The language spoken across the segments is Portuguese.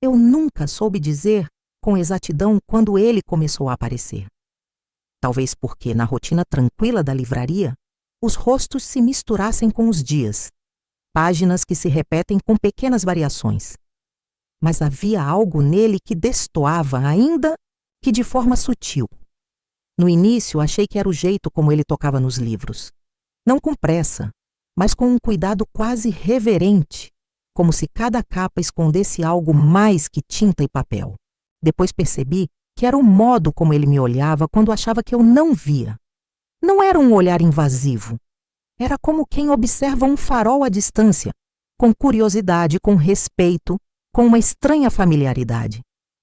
Eu nunca soube dizer com exatidão quando ele começou a aparecer. Talvez porque, na rotina tranquila da livraria, os rostos se misturassem com os dias, páginas que se repetem com pequenas variações. Mas havia algo nele que destoava, ainda que de forma sutil. No início, achei que era o jeito como ele tocava nos livros. Não com pressa, mas com um cuidado quase reverente, como se cada capa escondesse algo mais que tinta e papel. Depois percebi que era o modo como ele me olhava quando achava que eu não via. Não era um olhar invasivo. Era como quem observa um farol à distância, com curiosidade, com respeito, com uma estranha familiaridade.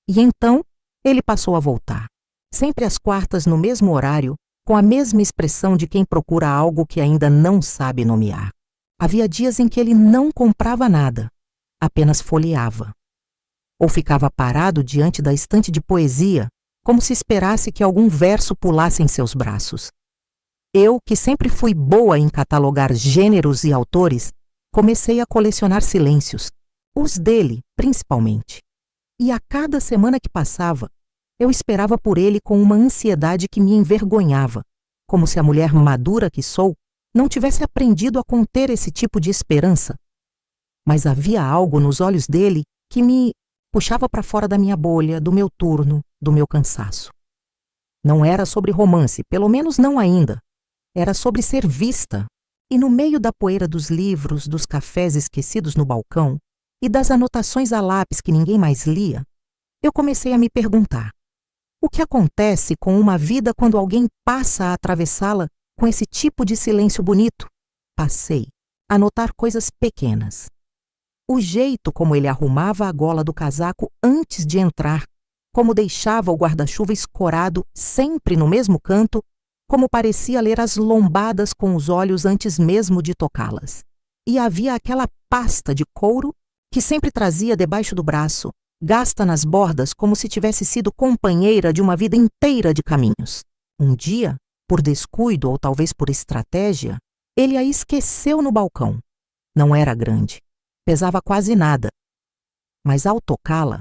E então, ele passou a voltar. Sempre às quartas, no mesmo horário, com a mesma expressão de quem procura algo que ainda não sabe nomear. Havia dias em que ele não comprava nada, apenas folheava. Ou ficava parado diante da estante de poesia, como se esperasse que algum verso pulasse em seus braços. Eu, que sempre fui boa em catalogar gêneros e autores, comecei a colecionar silêncios, os dele, principalmente. E a cada semana que passava, eu esperava por ele com uma ansiedade que me envergonhava, como se a mulher madura que sou não tivesse aprendido a conter esse tipo de esperança. Mas havia algo nos olhos dele que me puxava para fora da minha bolha, do meu turno, do meu cansaço. Não era sobre romance, pelo menos não ainda. Era sobre ser vista. E no meio da poeira dos livros, dos cafés esquecidos no balcão e das anotações a lápis que ninguém mais lia, eu comecei a me perguntar: o que acontece com uma vida quando alguém passa a atravessá-la com esse tipo de silêncio bonito? Passei a notar coisas pequenas. O jeito como ele arrumava a gola do casaco antes de entrar, como deixava o guarda-chuva escorado sempre no mesmo canto, como parecia ler as lombadas com os olhos antes mesmo de tocá-las. E havia aquela pasta de couro que sempre trazia debaixo do braço, gasta nas bordas como se tivesse sido companheira de uma vida inteira de caminhos. Um dia, por descuido ou talvez por estratégia, ele a esqueceu no balcão. Não era grande, pesava quase nada. Mas ao tocá-la,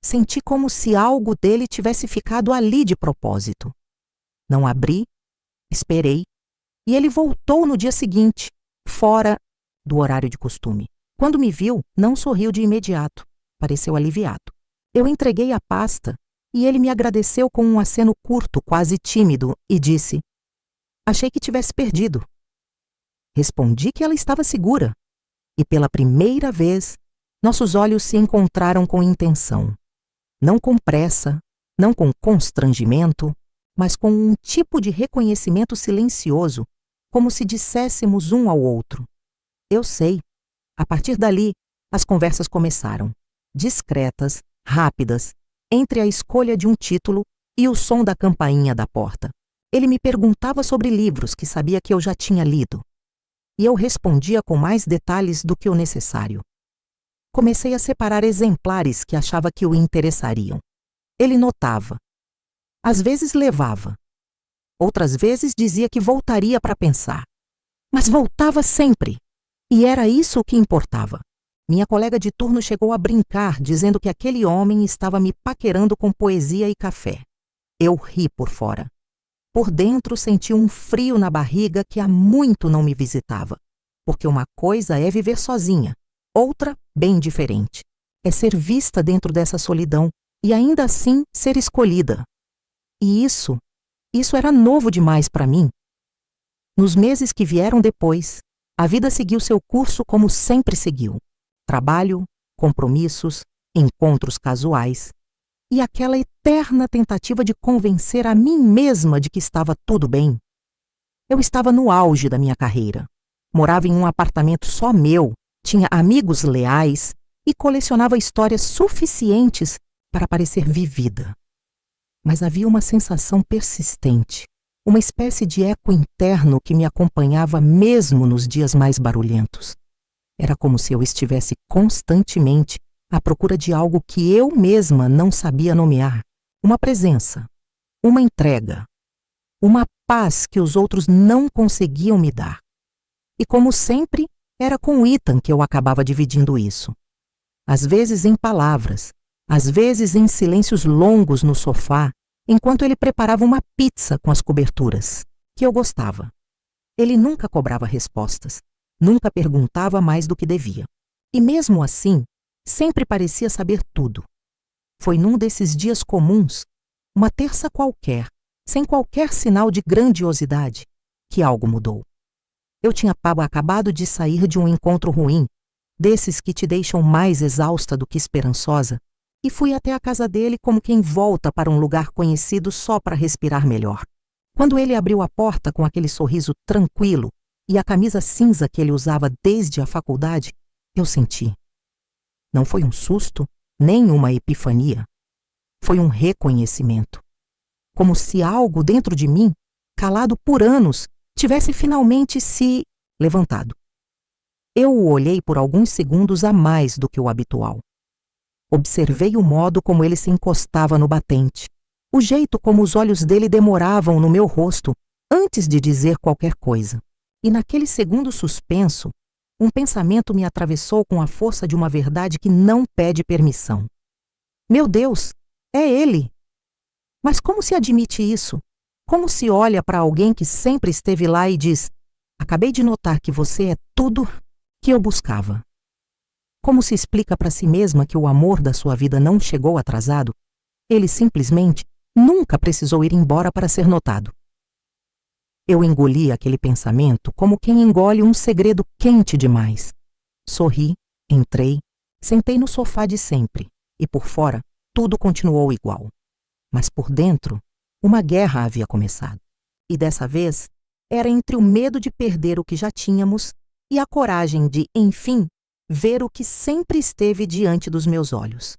senti como se algo dele tivesse ficado ali de propósito. Não abri, esperei, e ele voltou no dia seguinte, fora do horário de costume. Quando me viu, não sorriu de imediato. Pareceu aliviado. Eu entreguei a pasta e ele me agradeceu com um aceno curto, quase tímido, e disse: achei que tivesse perdido. Respondi que ela estava segura. E pela primeira vez, nossos olhos se encontraram com intenção. Não com pressa, não com constrangimento, mas com um tipo de reconhecimento silencioso, como se disséssemos um ao outro: eu sei. A partir dali, as conversas começaram, discretas, rápidas, entre a escolha de um título e o som da campainha da porta. Ele me perguntava sobre livros que sabia que eu já tinha lido, e eu respondia com mais detalhes do que o necessário. Comecei a separar exemplares que achava que o interessariam. Ele notava. Às vezes levava. Outras vezes dizia que voltaria para pensar. Mas voltava sempre. E era isso o que importava. Minha colega de turno chegou a brincar, dizendo que aquele homem estava me paquerando com poesia e café. Eu ri por fora. Por dentro senti um frio na barriga que há muito não me visitava. Porque uma coisa é viver sozinha, outra bem diferente. É ser vista dentro dessa solidão e ainda assim ser escolhida. E isso era novo demais para mim. Nos meses que vieram depois, a vida seguiu seu curso como sempre seguiu. Trabalho, compromissos, encontros casuais e aquela eterna tentativa de convencer a mim mesma de que estava tudo bem. Eu estava no auge da minha carreira. Morava em um apartamento só meu, tinha amigos leais e colecionava histórias suficientes para parecer vivida. Mas havia uma sensação persistente, uma espécie de eco interno que me acompanhava mesmo nos dias mais barulhentos. Era como se eu estivesse constantemente à procura de algo que eu mesma não sabia nomear. Uma presença, uma entrega, uma paz que os outros não conseguiam me dar. E como sempre, era com Ethan que eu acabava dividindo isso. Às vezes em palavras, às vezes em silêncios longos no sofá, enquanto ele preparava uma pizza com as coberturas, que eu gostava. Ele nunca cobrava respostas, nunca perguntava mais do que devia. E mesmo assim, sempre parecia saber tudo. Foi num desses dias comuns, uma terça qualquer, sem qualquer sinal de grandiosidade, que algo mudou. Eu tinha acabado de sair de um encontro ruim, desses que te deixam mais exausta do que esperançosa, e fui até a casa dele como quem volta para um lugar conhecido só para respirar melhor. Quando ele abriu a porta com aquele sorriso tranquilo e a camisa cinza que ele usava desde a faculdade, eu senti. Não foi um susto, nem uma epifania. Foi um reconhecimento. Como se algo dentro de mim, calado por anos, tivesse finalmente se levantado. Eu o olhei por alguns segundos a mais do que o habitual. Observei o modo como ele se encostava no batente, o jeito como os olhos dele demoravam no meu rosto antes de dizer qualquer coisa. E naquele segundo suspenso, um pensamento me atravessou com a força de uma verdade que não pede permissão. Meu Deus, é ele! Mas como se admite isso? Como se olha para alguém que sempre esteve lá e diz: acabei de notar que você é tudo que eu buscava. Como se explica para si mesma que o amor da sua vida não chegou atrasado? Ele simplesmente nunca precisou ir embora para ser notado. Eu engoli aquele pensamento como quem engole um segredo quente demais. Sorri, entrei, sentei no sofá de sempre, e por fora tudo continuou igual. Mas por dentro, uma guerra havia começado. E dessa vez, era entre o medo de perder o que já tínhamos e a coragem de, enfim, ver o que sempre esteve diante dos meus olhos.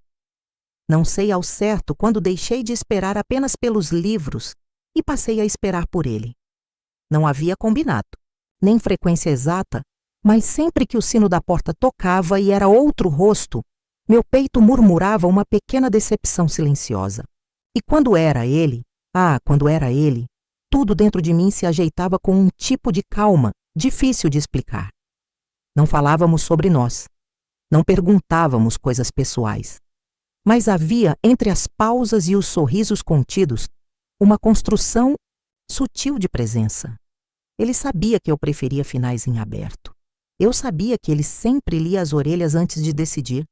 Não sei ao certo quando deixei de esperar apenas pelos livros e passei a esperar por ele. Não havia combinado, nem frequência exata, mas sempre que o sino da porta tocava e era outro rosto, meu peito murmurava uma pequena decepção silenciosa. E quando era ele, tudo dentro de mim se ajeitava com um tipo de calma difícil de explicar. Não falávamos sobre nós, não perguntávamos coisas pessoais, mas havia entre as pausas e os sorrisos contidos uma construção sutil de presença. Ele sabia que eu preferia finais em aberto. Eu sabia que ele sempre lia as orelhas antes de decidir.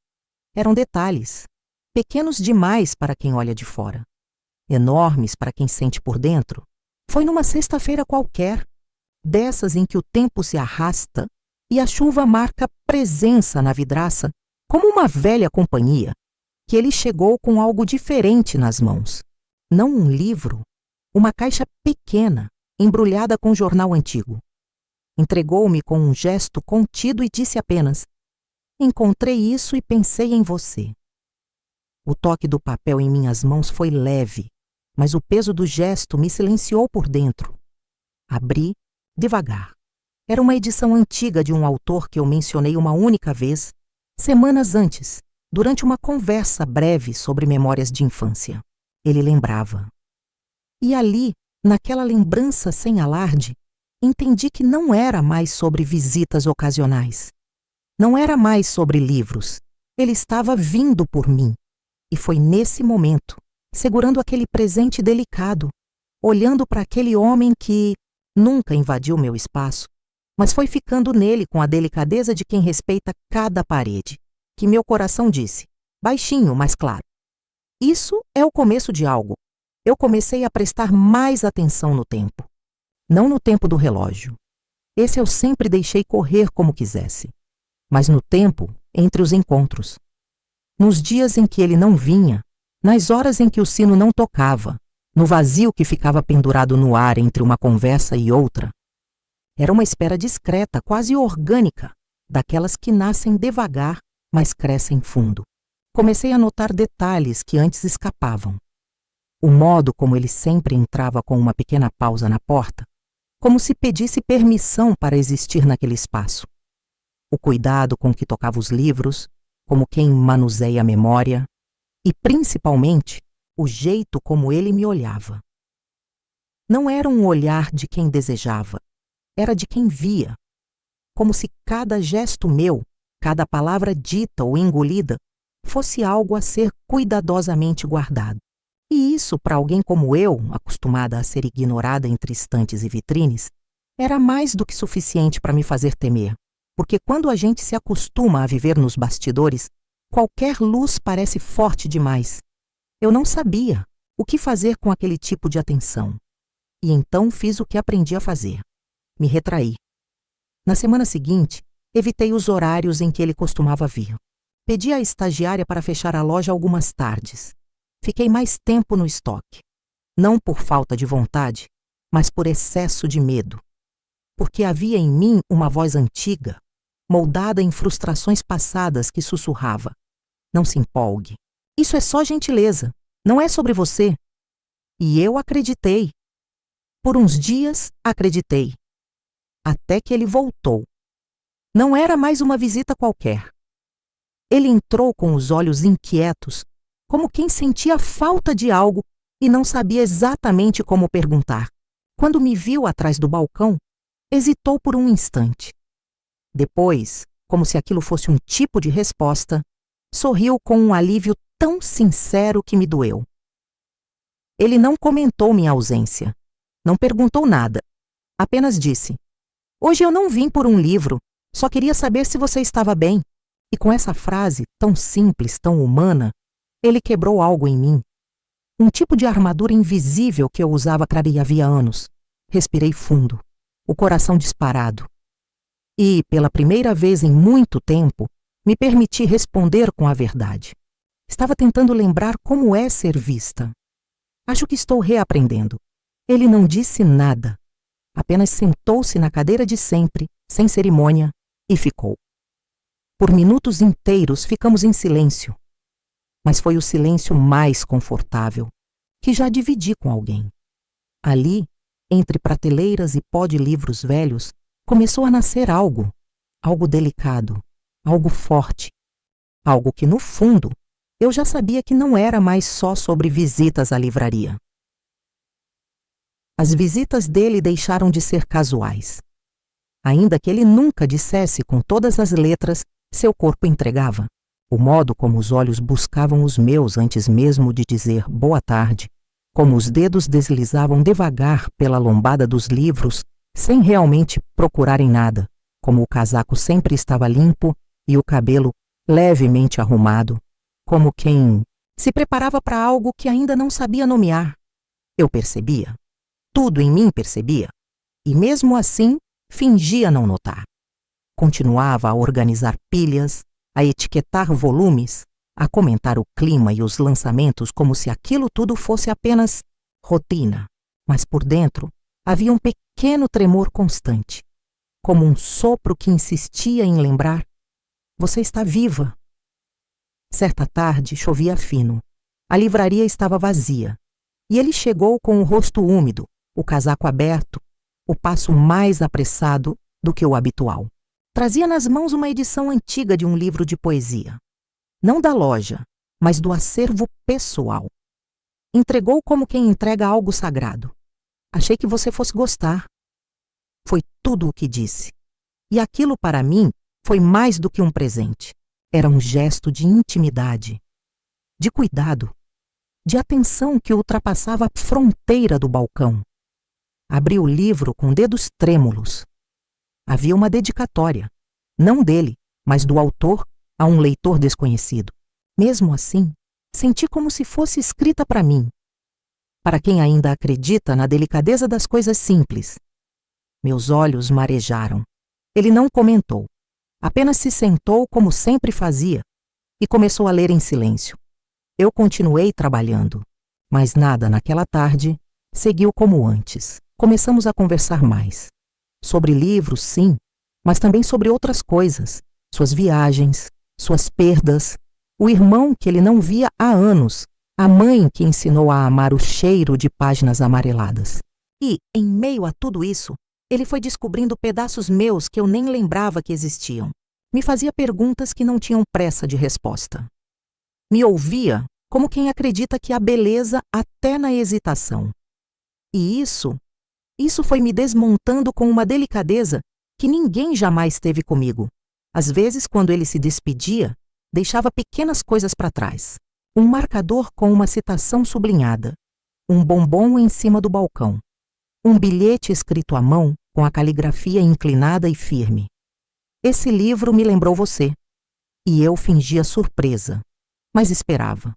Eram detalhes, pequenos demais para quem olha de fora, enormes para quem sente por dentro. Foi numa sexta-feira qualquer, dessas em que o tempo se arrasta e a chuva marca presença na vidraça como uma velha companhia, que ele chegou com algo diferente nas mãos. Não um livro, uma caixa pequena, embrulhada com jornal antigo. Entregou-me com um gesto contido e disse apenas: encontrei isso e pensei em você. O toque do papel em minhas mãos foi leve, mas o peso do gesto me silenciou por dentro. Abri, devagar. Era uma edição antiga de um autor que eu mencionei uma única vez, semanas antes, durante uma conversa breve sobre memórias de infância. Ele lembrava. E ali, naquela lembrança sem alarde, entendi que não era mais sobre visitas ocasionais. Não era mais sobre livros. Ele estava vindo por mim. E foi nesse momento, segurando aquele presente delicado, olhando para aquele homem que nunca invadiu meu espaço, mas foi ficando nele com a delicadeza de quem respeita cada parede, que meu coração disse, baixinho, mas claro: isso é o começo de algo. Eu comecei a prestar mais atenção no tempo. Não no tempo do relógio. Esse eu sempre deixei correr como quisesse. Mas no tempo entre os encontros. Nos dias em que ele não vinha, nas horas em que o sino não tocava, no vazio que ficava pendurado no ar entre uma conversa e outra. Era uma espera discreta, quase orgânica, daquelas que nascem devagar, mas crescem fundo. Comecei a notar detalhes que antes escapavam. O modo como ele sempre entrava com uma pequena pausa na porta, como se pedisse permissão para existir naquele espaço. O cuidado com que tocava os livros, como quem manuseia a memória, e, principalmente, o jeito como ele me olhava. Não era um olhar de quem desejava, era de quem via, como se cada gesto meu, cada palavra dita ou engolida, fosse algo a ser cuidadosamente guardado. E isso, para alguém como eu, acostumada a ser ignorada entre estantes e vitrines, era mais do que suficiente para me fazer temer, porque quando a gente se acostuma a viver nos bastidores, qualquer luz parece forte demais. Eu não sabia o que fazer com aquele tipo de atenção. E então fiz o que aprendi a fazer. Me retraí. Na semana seguinte, evitei os horários em que ele costumava vir. Pedi à estagiária para fechar a loja algumas tardes. Fiquei mais tempo no estoque. Não por falta de vontade, mas por excesso de medo. Porque havia em mim uma voz antiga, moldada em frustrações passadas que sussurrava: não se empolgue. Isso é só gentileza. Não é sobre você. E eu acreditei. Por uns dias, acreditei. Até que ele voltou. Não era mais uma visita qualquer. Ele entrou com os olhos inquietos, como quem sentia falta de algo e não sabia exatamente como perguntar. Quando me viu atrás do balcão, hesitou por um instante. Depois, como se aquilo fosse um tipo de resposta, sorriu com um alívio tão sincero que me doeu. Ele não comentou minha ausência. Não perguntou nada. Apenas disse: hoje eu não vim por um livro, só queria saber se você estava bem. E com essa frase, tão simples, tão humana, ele quebrou algo em mim. Um tipo de armadura invisível que eu usava havia anos. Respirei fundo, o coração disparado. E, pela primeira vez em muito tempo, me permiti responder com a verdade. Estava tentando lembrar como é ser vista. Acho que estou reaprendendo. Ele não disse nada. Apenas sentou-se na cadeira de sempre, sem cerimônia, e ficou. Por minutos inteiros ficamos em silêncio. Mas foi o silêncio mais confortável, que já dividi com alguém. Ali, entre prateleiras e pó de livros velhos, começou a nascer algo delicado, algo forte, algo que, no fundo, eu já sabia que não era mais só sobre visitas à livraria. As visitas dele deixaram de ser casuais. Ainda que ele nunca dissesse com todas as letras, seu corpo entregava. O modo como os olhos buscavam os meus antes mesmo de dizer boa tarde, como os dedos deslizavam devagar pela lombada dos livros, sem realmente procurarem nada, como o casaco sempre estava limpo e o cabelo levemente arrumado, como quem se preparava para algo que ainda não sabia nomear. Eu percebia. Tudo em mim percebia. E mesmo assim, fingia não notar. Continuava a organizar pilhas, a etiquetar volumes, a comentar o clima e os lançamentos como se aquilo tudo fosse apenas rotina. Mas por dentro havia um pequeno tremor constante, como um sopro que insistia em lembrar: você está viva. Certa tarde chovia fino. A livraria estava vazia. E ele chegou com o rosto úmido, o casaco aberto, o passo mais apressado do que o habitual. Trazia nas mãos uma edição antiga de um livro de poesia. Não da loja, mas do acervo pessoal. Entregou como quem entrega algo sagrado. Achei que você fosse gostar. Foi tudo o que disse. E aquilo para mim foi mais do que um presente. Era um gesto de intimidade, de cuidado, de atenção que ultrapassava a fronteira do balcão. Abri o livro com dedos trêmulos. Havia uma dedicatória, não dele, mas do autor a um leitor desconhecido. Mesmo assim, senti como se fosse escrita para mim, para quem ainda acredita na delicadeza das coisas simples. Meus olhos marejaram. Ele não comentou, apenas se sentou como sempre fazia e começou a ler em silêncio. Eu continuei trabalhando, mas nada naquela tarde seguiu como antes. Começamos a conversar mais. Sobre livros, sim, mas também sobre outras coisas. Suas viagens, suas perdas, o irmão que ele não via há anos, a mãe que ensinou a amar o cheiro de páginas amareladas. E, em meio a tudo isso, ele foi descobrindo pedaços meus que eu nem lembrava que existiam. Me fazia perguntas que não tinham pressa de resposta. Me ouvia como quem acredita que há beleza até na hesitação. E isso foi me desmontando com uma delicadeza que ninguém jamais teve comigo. Às vezes, quando ele se despedia, deixava pequenas coisas para trás. Um marcador com uma citação sublinhada. Um bombom em cima do balcão. Um bilhete escrito à mão com a caligrafia inclinada e firme. Esse livro me lembrou você. E eu fingia surpresa, mas esperava.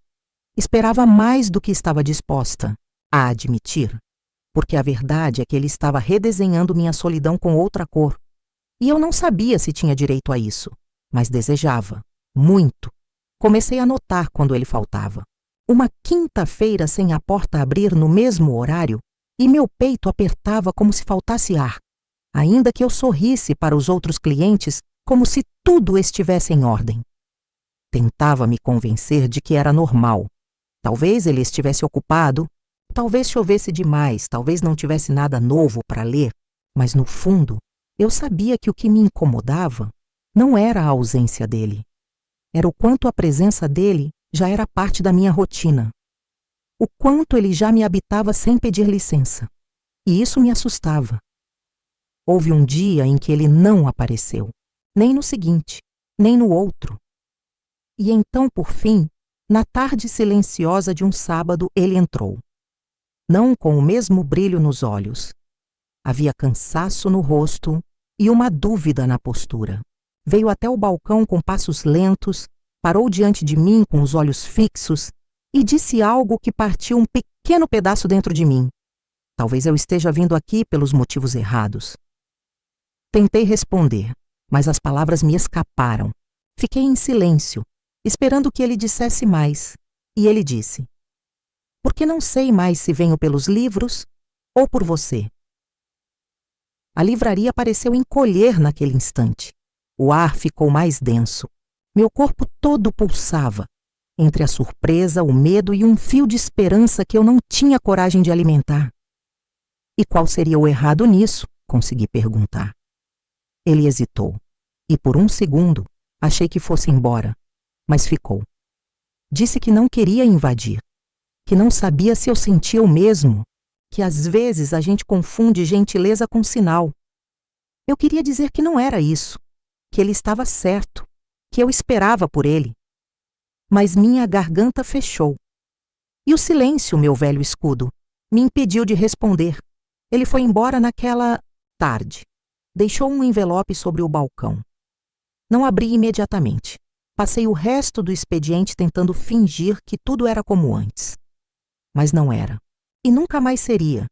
Esperava mais do que estava disposta a admitir, porque a verdade é que ele estava redesenhando minha solidão com outra cor. E eu não sabia se tinha direito a isso, mas desejava, muito. Comecei a notar quando ele faltava. Uma quinta-feira sem a porta abrir no mesmo horário, e meu peito apertava como se faltasse ar, ainda que eu sorrisse para os outros clientes como se tudo estivesse em ordem. Tentava me convencer de que era normal. Talvez ele estivesse ocupado, talvez chovesse demais, talvez não tivesse nada novo para ler, mas no fundo, eu sabia que o que me incomodava não era a ausência dele. Era o quanto a presença dele já era parte da minha rotina. O quanto ele já me habitava sem pedir licença. E isso me assustava. Houve um dia em que ele não apareceu, nem no seguinte, nem no outro. E então, por fim, na tarde silenciosa de um sábado, ele entrou. Não com o mesmo brilho nos olhos. Havia cansaço no rosto e uma dúvida na postura. Veio até o balcão com passos lentos, parou diante de mim com os olhos fixos e disse algo que partiu um pequeno pedaço dentro de mim. Talvez eu esteja vindo aqui pelos motivos errados. Tentei responder, mas as palavras me escaparam. Fiquei em silêncio, esperando que ele dissesse mais. E ele disse: porque não sei mais se venho pelos livros ou por você. A livraria pareceu encolher naquele instante. O ar ficou mais denso. Meu corpo todo pulsava, entre a surpresa, o medo e um fio de esperança que eu não tinha coragem de alimentar. E qual seria o errado nisso? Consegui perguntar. Ele hesitou, e por um segundo achei que fosse embora, mas ficou. Disse que não queria invadir, que não sabia se eu sentia o mesmo, que às vezes a gente confunde gentileza com sinal. Eu queria dizer que não era isso, que ele estava certo, que eu esperava por ele. Mas minha garganta fechou. E o silêncio, meu velho escudo, me impediu de responder. Ele foi embora naquela tarde. Deixou um envelope sobre o balcão. Não abri imediatamente. Passei o resto do expediente tentando fingir que tudo era como antes. Mas não era. E nunca mais seria.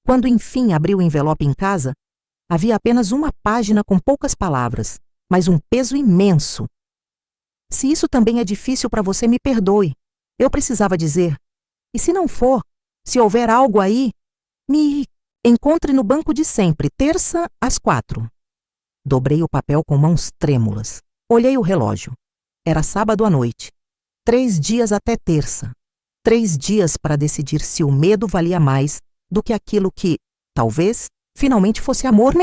Quando enfim abri o envelope em casa, havia apenas uma página com poucas palavras, mas um peso imenso. Se isso também é difícil para você, me perdoe. Eu precisava dizer. E se não for, se houver algo aí, me encontre no banco de sempre, terça às 4. Dobrei o papel com mãos trêmulas. Olhei o relógio. Era sábado à noite. 3 dias até terça. 3 dias para decidir se o medo valia mais do que aquilo que, talvez, finalmente fosse amor.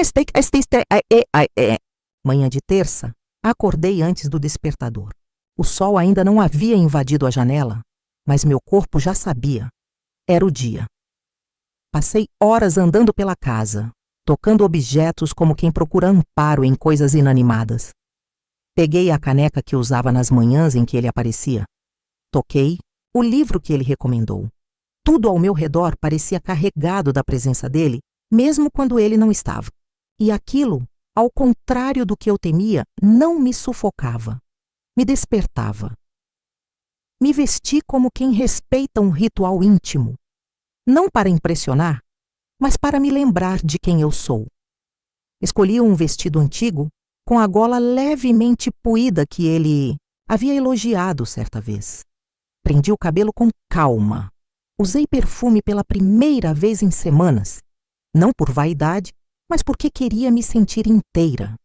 Manhã de terça, acordei antes do despertador. O sol ainda não havia invadido a janela, mas meu corpo já sabia. Era o dia. Passei horas andando pela casa, tocando objetos como quem procura amparo em coisas inanimadas. Peguei a caneca que usava nas manhãs em que ele aparecia. Toquei o livro que ele recomendou. Tudo ao meu redor parecia carregado da presença dele, mesmo quando ele não estava. E aquilo, ao contrário do que eu temia, não me sufocava. Me despertava. Me vesti como quem respeita um ritual íntimo. Não para impressionar, mas para me lembrar de quem eu sou. Escolhi um vestido antigo, com a gola levemente puída que ele havia elogiado certa vez. Prendi o cabelo com calma. Usei perfume pela primeira vez em semanas. Não por vaidade, mas porque queria me sentir inteira.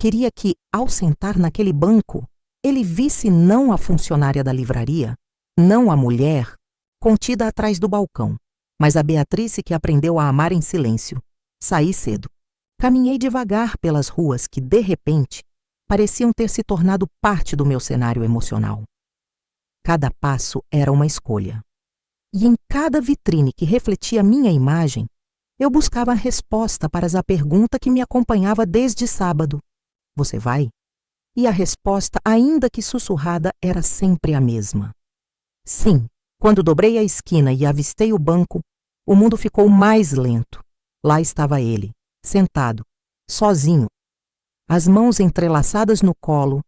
Queria que, ao sentar naquele banco, ele visse não a funcionária da livraria, não a mulher, contida atrás do balcão, mas a Beatrice que aprendeu a amar em silêncio. Saí cedo. Caminhei devagar pelas ruas que, de repente, pareciam ter se tornado parte do meu cenário emocional. Cada passo era uma escolha. E em cada vitrine que refletia minha imagem, eu buscava a resposta para a pergunta que me acompanhava desde sábado. Você vai? E a resposta, ainda que sussurrada, era sempre a mesma. Sim, quando dobrei a esquina e avistei o banco, o mundo ficou mais lento. Lá estava ele, sentado, sozinho, as mãos entrelaçadas no colo,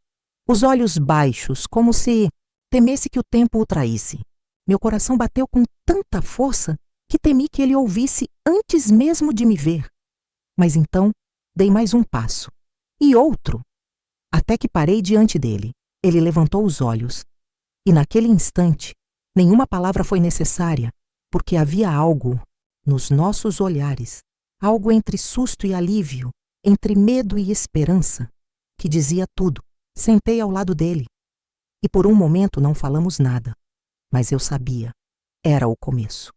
os olhos baixos, como se temesse que o tempo o traísse. Meu coração bateu com tanta força que temi que ele ouvisse antes mesmo de me ver. Mas então dei mais um passo, e outro, até que parei diante dele. Ele levantou os olhos, e naquele instante, nenhuma palavra foi necessária, porque havia algo nos nossos olhares, algo entre susto e alívio, entre medo e esperança, que dizia tudo. Sentei ao lado dele, e por um momento não falamos nada, mas eu sabia, era o começo.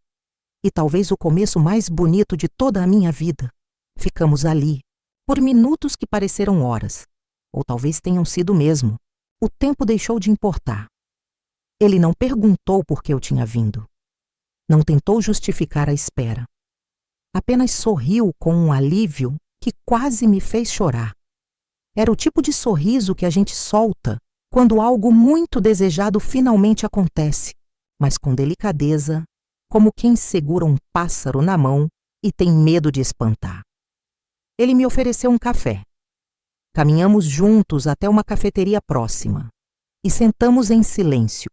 E talvez o começo mais bonito de toda a minha vida. Ficamos ali, por minutos que pareceram horas, ou talvez tenham sido mesmo. O tempo deixou de importar. Ele não perguntou por que eu tinha vindo. Não tentou justificar a espera. Apenas sorriu com um alívio que quase me fez chorar. Era o tipo de sorriso que a gente solta quando algo muito desejado finalmente acontece, mas com delicadeza, como quem segura um pássaro na mão e tem medo de espantar. Ele me ofereceu um café. Caminhamos juntos até uma cafeteria próxima e sentamos em silêncio,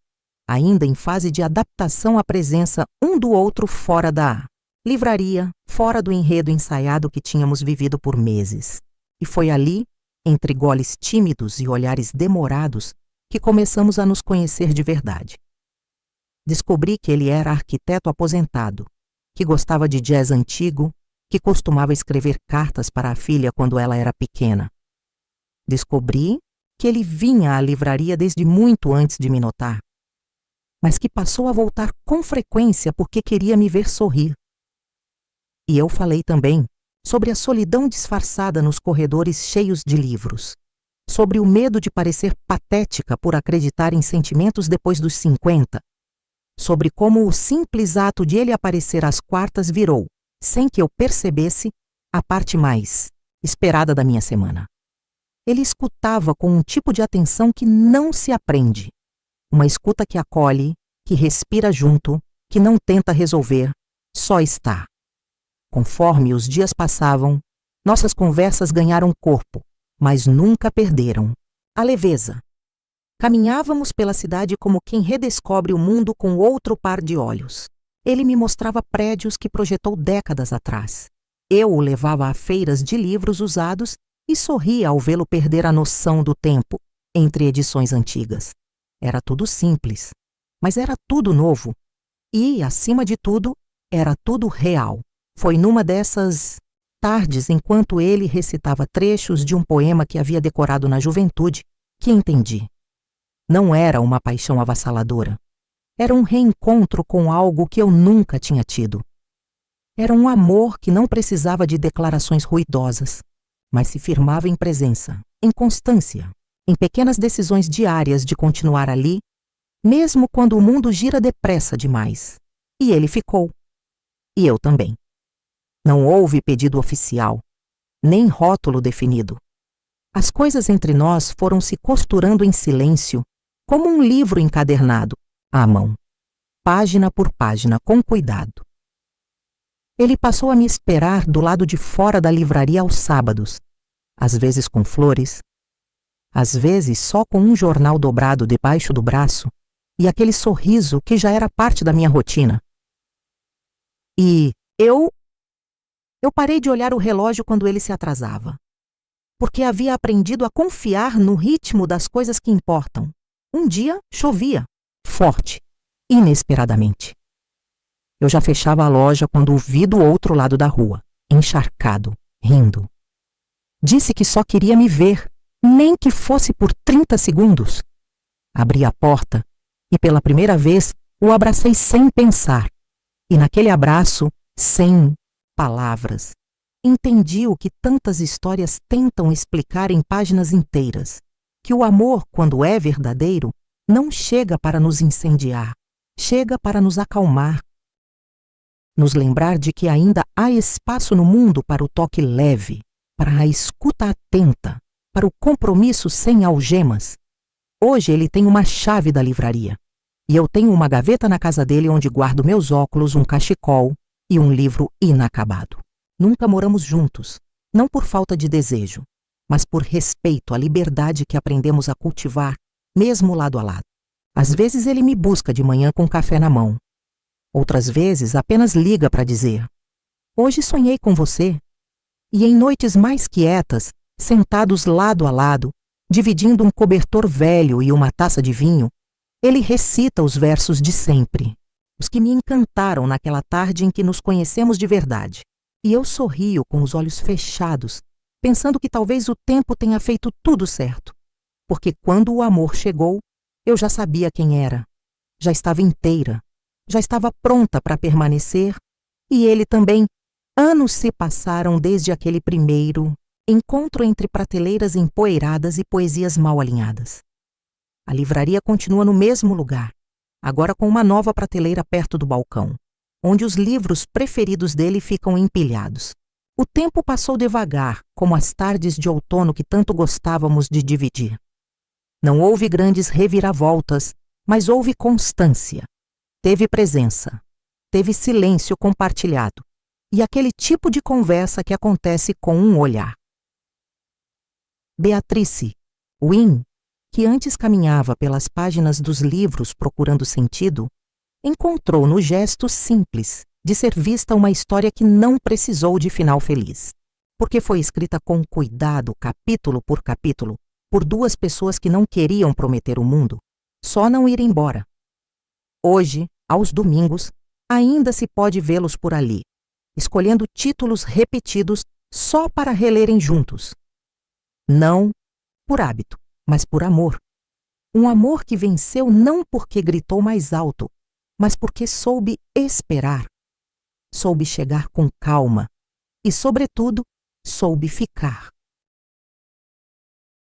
ainda em fase de adaptação à presença um do outro fora da livraria, fora do enredo ensaiado que tínhamos vivido por meses. E foi ali, entre goles tímidos e olhares demorados, que começamos a nos conhecer de verdade. Descobri que ele era arquiteto aposentado, que gostava de jazz antigo, que costumava escrever cartas para a filha quando ela era pequena. Descobri que ele vinha à livraria desde muito antes de me notar, mas que passou a voltar com frequência porque queria me ver sorrir. E eu falei também sobre a solidão disfarçada nos corredores cheios de livros, sobre o medo de parecer patética por acreditar em sentimentos depois dos 50, sobre como o simples ato de ele aparecer às quartas virou, sem que eu percebesse, a parte mais esperada da minha semana. Ele escutava com um tipo de atenção que não se aprende, uma escuta que acolhe, que respira junto, que não tenta resolver, só está. Conforme os dias passavam, nossas conversas ganharam corpo, mas nunca perderam a leveza. Caminhávamos pela cidade como quem redescobre o mundo com outro par de olhos. Ele me mostrava prédios que projetou décadas atrás. Eu o levava a feiras de livros usados e sorria ao vê-lo perder a noção do tempo entre edições antigas. Era tudo simples, mas era tudo novo. E, acima de tudo, era tudo real. Foi numa dessas tardes, enquanto ele recitava trechos de um poema que havia decorado na juventude, que entendi. Não era uma paixão avassaladora. Era um reencontro com algo que eu nunca tinha tido. Era um amor que não precisava de declarações ruidosas, mas se firmava em presença, em constância, em pequenas decisões diárias de continuar ali, mesmo quando o mundo gira depressa demais. E ele ficou. E eu também. Não houve pedido oficial, nem rótulo definido. As coisas entre nós foram se costurando em silêncio, como um livro encadernado, à mão, página por página, com cuidado. Ele passou a me esperar do lado de fora da livraria aos sábados, às vezes com flores, às vezes só com um jornal dobrado debaixo do braço e aquele sorriso que já era parte da minha rotina. E eu parei de olhar o relógio quando ele se atrasava, porque havia aprendido a confiar no ritmo das coisas que importam. Um dia chovia, forte, inesperadamente. Eu já fechava a loja quando o vi do outro lado da rua, encharcado, rindo. Disse que só queria me ver, nem que fosse por 30 segundos. Abri a porta e pela primeira vez o abracei sem pensar. E naquele abraço, sem palavras, entendi o que tantas histórias tentam explicar em páginas inteiras, que o amor, quando é verdadeiro, não chega para nos incendiar, chega para nos acalmar, nos lembrar de que ainda há espaço no mundo para o toque leve, para a escuta atenta, para o compromisso sem algemas. Hoje ele tem uma chave da livraria. E eu tenho uma gaveta na casa dele onde guardo meus óculos, um cachecol e um livro inacabado. Nunca moramos juntos, não por falta de desejo, mas por respeito à liberdade que aprendemos a cultivar, mesmo lado a lado. Às vezes ele me busca de manhã com café na mão. Outras vezes apenas liga para dizer: "Hoje sonhei com você." E em noites mais quietas, sentados lado a lado, dividindo um cobertor velho e uma taça de vinho, ele recita os versos de sempre, os que me encantaram naquela tarde em que nos conhecemos de verdade. E eu sorrio com os olhos fechados, pensando que talvez o tempo tenha feito tudo certo, porque quando o amor chegou, eu já sabia quem era, já estava inteira, já estava pronta para permanecer, e ele também. Anos se passaram desde aquele primeiro encontro entre prateleiras empoeiradas e poesias mal alinhadas. A livraria continua no mesmo lugar, agora com uma nova prateleira perto do balcão, onde os livros preferidos dele ficam empilhados. O tempo passou devagar, como as tardes de outono que tanto gostávamos de dividir. Não houve grandes reviravoltas, mas houve constância. Teve presença, teve silêncio compartilhado, e aquele tipo de conversa que acontece com um olhar. Beatrice, Wynne, que antes caminhava pelas páginas dos livros procurando sentido, encontrou no gesto simples de ser vista uma história que não precisou de final feliz, porque foi escrita com cuidado, capítulo por capítulo, por duas pessoas que não queriam prometer o mundo, só não ir embora. Hoje, aos domingos, ainda se pode vê-los por ali, escolhendo títulos repetidos só para relerem juntos. Não por hábito, mas por amor. Um amor que venceu não porque gritou mais alto, mas porque soube esperar. Soube chegar com calma e, sobretudo, soube ficar.